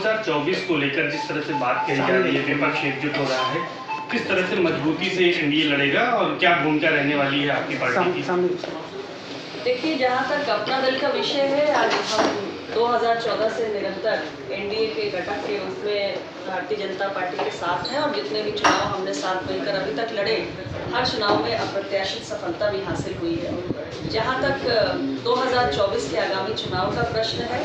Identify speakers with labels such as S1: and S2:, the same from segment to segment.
S1: 2024 को लेकर जिस तरह से बात कही जा रही है, विपक्ष एकजुट हो रहा है, किस तरह से मजबूती से एनडीए लड़ेगा और क्या भूमिका रहने वाली है आपकी पार्टी की?
S2: देखिए, जहाँ तक अपना दल का विषय है, आज हम 2014 से निरंतर एनडीए के घटक के रूप में भारतीय जनता पार्टी के साथ हैं और जितने भी चुनाव हमने साथ मिलकर अभी तक लड़े, हर चुनाव में अप्रत्याशित सफलता भी हासिल हुई है। जहाँ तक 2024 के आगामी चुनाव का प्रश्न है,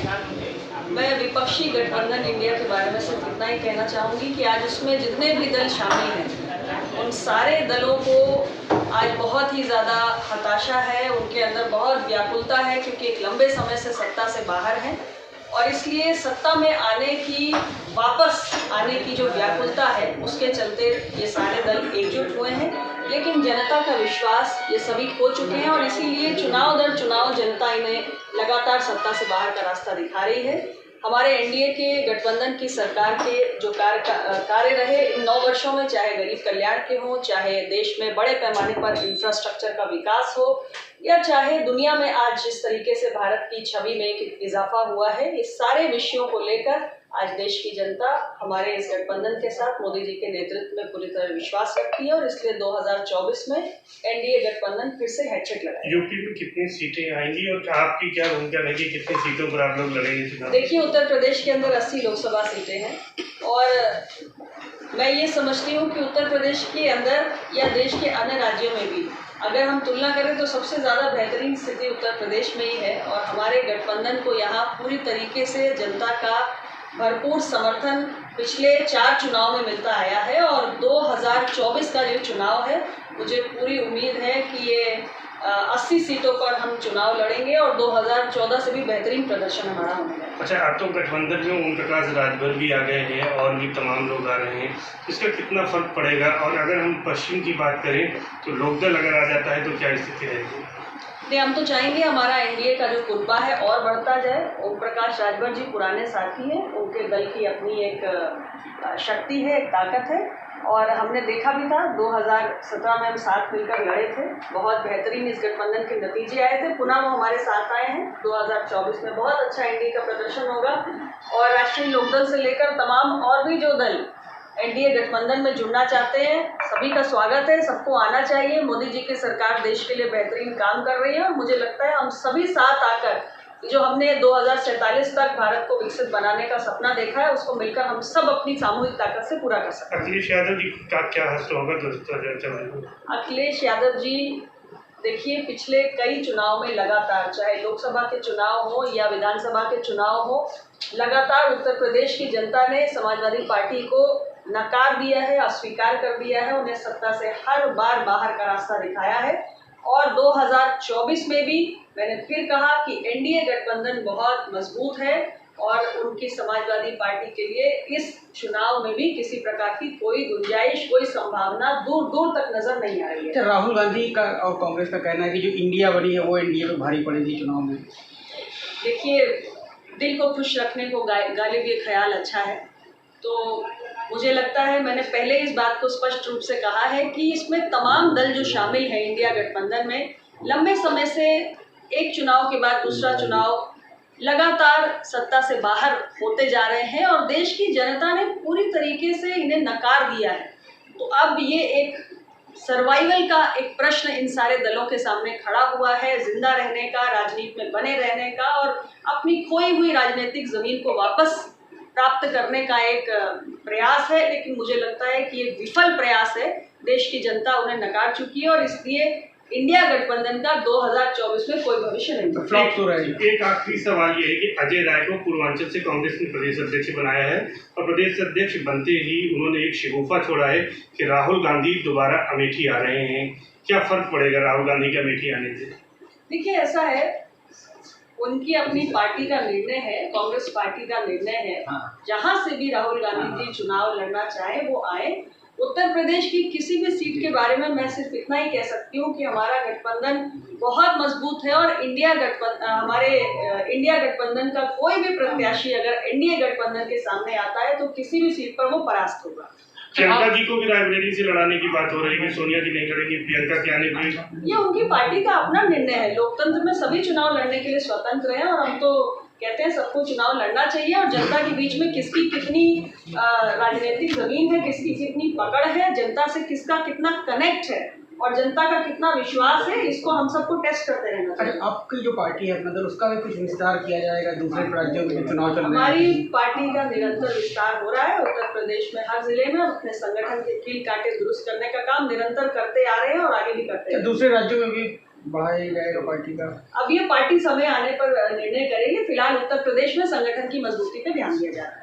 S2: मैं विपक्षी गठबंधन इंडिया के बारे में सिर्फ इतना ही कहना चाहूँगी कि आज उसमें जितने भी दल शामिल हैं, उन सारे दलों को आज बहुत ही ज़्यादा हताशा है, उनके अंदर बहुत व्याकुलता है, क्योंकि एक लंबे समय से सत्ता से बाहर हैं और इसलिए सत्ता में आने की, वापस आने की जो व्याकुलता है, उसके चलते ये सारे दल एकजुट हुए हैं। लेकिन जनता का विश्वास ये सभी खो चुके हैं और इसीलिए चुनाव दर चुनाव जनता इन्हें लगातार सत्ता से बाहर का रास्ता दिखा रही है। हमारे एनडीए के गठबंधन की सरकार के जो कार्य रहे इन 9 वर्षों में, चाहे गरीब कल्याण के हों, चाहे देश में बड़े पैमाने पर इंफ्रास्ट्रक्चर का विकास हो, या चाहे दुनिया में आज जिस तरीके से भारत की छवि में एक इजाफा हुआ है, इस सारे विषयों को लेकर आज देश की जनता हमारे इस गठबंधन के साथ मोदी जी के नेतृत्व में पूरी तरह विश्वास रखती है और इसलिए 2024 में एनडीए गठबंधन फिर से हैट्रिक लगाएगा।
S1: यूपी में कितनी सीटें आएंगी और आपकी क्या भूमिका रहेगी, कितनी सीटों पर आप लोग लड़ेंगे चुनाव?
S2: देखिए, उत्तर प्रदेश के अंदर 80 लोकसभा सीटें हैं और मैं ये समझती हूँ कि उत्तर प्रदेश के अंदर या देश के अन्य राज्यों में भी अगर हम तुलना करें तो सबसे ज़्यादा बेहतरीन स्थिति उत्तर प्रदेश में ही है और हमारे गठबंधन को यहाँ पूरी तरीके से जनता का भरपूर समर्थन पिछले 4 चुनाव में मिलता आया है और 2024 का जो चुनाव है, मुझे पूरी उम्मीद है कि ये 80 सीटों पर हम चुनाव लड़ेंगे और 2014 से भी बेहतरीन प्रदर्शन हमारा होने वाला है।
S1: अच्छा, आप तो गठबंधन में ओम प्रकाश राजभर भी आ गए हैं और भी तमाम लोग आ रहे हैं, इसका कितना फर्क पड़ेगा? और अगर हम पश्चिम की बात करें तो लोकदल अगर आ जाता है तो क्या स्थिति रहेगी?
S2: नहीं, हम तो चाहेंगे हमारा एनडीए का जो कुर्बा है और बढ़ता जाए। ओम प्रकाश राजभर जी पुराने साथी हैं, उनके दल की अपनी एक शक्ति है, एक ताकत है और हमने देखा भी था 2017 में हम साथ मिलकर लड़े थे, बहुत बेहतरीन इस गठबंधन के नतीजे आए थे। पुनः वो हमारे साथ आए हैं। 2024 में बहुत अच्छा एनडीए का प्रदर्शन होगा और राष्ट्रीय लोकदल से लेकर तमाम और भी जो दल एनडीए गठबंधन में जुड़ना चाहते हैं, सभी का स्वागत है, सबको आना चाहिए। मोदी जी की सरकार देश के लिए बेहतरीन काम कर रही है और मुझे लगता है हम सभी साथ आकर जो हमने 2047 तक भारत को विकसित बनाने का सपना देखा है, उसको मिलकर हम सब अपनी सामूहिक ताकत से पूरा कर सकते हैं।
S1: अखिलेश यादव जी का क्या हश्र होगा 2024?
S2: अखिलेश यादव जी, देखिए, पिछले कई चुनाव में लगातार, चाहे लोकसभा के चुनाव हो या विधानसभा के चुनाव हो, लगातार उत्तर प्रदेश की जनता ने समाजवादी पार्टी को नकार दिया है, अस्वीकार कर दिया है, उन्हें सत्ता से हर बार बाहर का रास्ता दिखाया है और 2024 में भी मैंने फिर कहा कि एनडीए गठबंधन बहुत मजबूत है और उनकी समाजवादी पार्टी के लिए इस चुनाव में भी किसी प्रकार की कोई गुंजाइश, कोई संभावना दूर दूर तक नजर नहीं आ रही है।
S3: राहुल गांधी का और कांग्रेस का कहना है कि जो इंडिया बनी है वो एनडीए पे भारी पड़ेगी चुनाव में।
S2: देखिए, दिल को खुश रखने को गालिब ये ख्याल अच्छा है, तो मुझे लगता है मैंने पहले इस बात को स्पष्ट रूप से कहा है कि इसमें तमाम दल जो शामिल हैं इंडिया गठबंधन में, लंबे समय से एक चुनाव के बाद दूसरा चुनाव लगातार सत्ता से बाहर होते जा रहे हैं और देश की जनता ने पूरी तरीके से इन्हें नकार दिया है। तो अब ये एक सर्वाइवल का एक प्रश्न इन सारे दलों के सामने खड़ा हुआ है, जिंदा रहने का, राजनीति में बने रहने का और अपनी खोई हुई राजनीतिक जमीन को वापस प्राप्त करने का एक प्रयास है। लेकिन मुझे लगता है कि ये विफल प्रयास है, देश की जनता उन्हें नकार चुकी है और इसलिए इंडिया गठबंधन का 2024 में कोई भविष्य नहीं।
S3: फ्लॉप तो रहेगा।
S1: एक आखिरी सवाल ये है कि अजय राय को पूर्वांचल से कांग्रेस ने प्रदेश अध्यक्ष बनाया है और प्रदेश अध्यक्ष बनते ही उन्होंने एक शिगुफा छोड़ा है कि राहुल गांधी दोबारा अमेठी आ रहे हैं। क्या फर्क पड़ेगा राहुल गांधी के अमेठी आने से?
S2: देखिए, ऐसा है, उनकी अपनी पार्टी का निर्णय है, कांग्रेस पार्टी का निर्णय है, जहां से भी राहुल गांधी जी चुनाव लड़ना चाहे वो आए। उत्तर प्रदेश की किसी भी सीट के बारे में मैं सिर्फ इतना ही कह सकती हूँ कि हमारा गठबंधन बहुत मजबूत है और हमारे इंडिया गठबंधन का कोई भी प्रत्याशी अगर एनडीए गठबंधन के सामने आता है तो किसी भी सीट पर वो परास्त होगा।
S1: प्रियंका जी को भी रायबरेली से लड़ाने की बात हो रही है, सोनिया जी नहीं लड़ेगी, प्रियंका के आने पर?
S2: ये उनकी पार्टी का अपना निर्णय है। लोकतंत्र में सभी चुनाव लड़ने के लिए स्वतंत्र हैं और हम तो कहते हैं सबको चुनाव लड़ना चाहिए और जनता के बीच में किसकी कितनी राजनीतिक जमीन है, किसकी कितनी पकड़ है, जनता से किसका कितना कनेक्ट है और जनता का कितना विश्वास है, इसको हम सबको टेस्ट करते रहना चाहिए।
S3: अच्छा, आपकी जो पार्टी है अपना दल, उसका भी कुछ विस्तार किया जाएगा दूसरे राज्यों में चुनाव चल रहे हैं?
S2: हमारी पार्टी का निरंतर विस्तार हो रहा है। उत्तर प्रदेश में हर जिले में अपने संगठन के कील कांटे दुरुस्त करने का काम निरंतर करते आ रहे हैं और आगे भी करते हैं।
S3: दूसरे राज्यों में भी बढ़ाया जाएगा पार्टी का?
S2: अब ये पार्टी समय आने पर निर्णय करेगी। फिलहाल उत्तर प्रदेश में संगठन की मजबूती पे ध्यान दिया जा रहा है।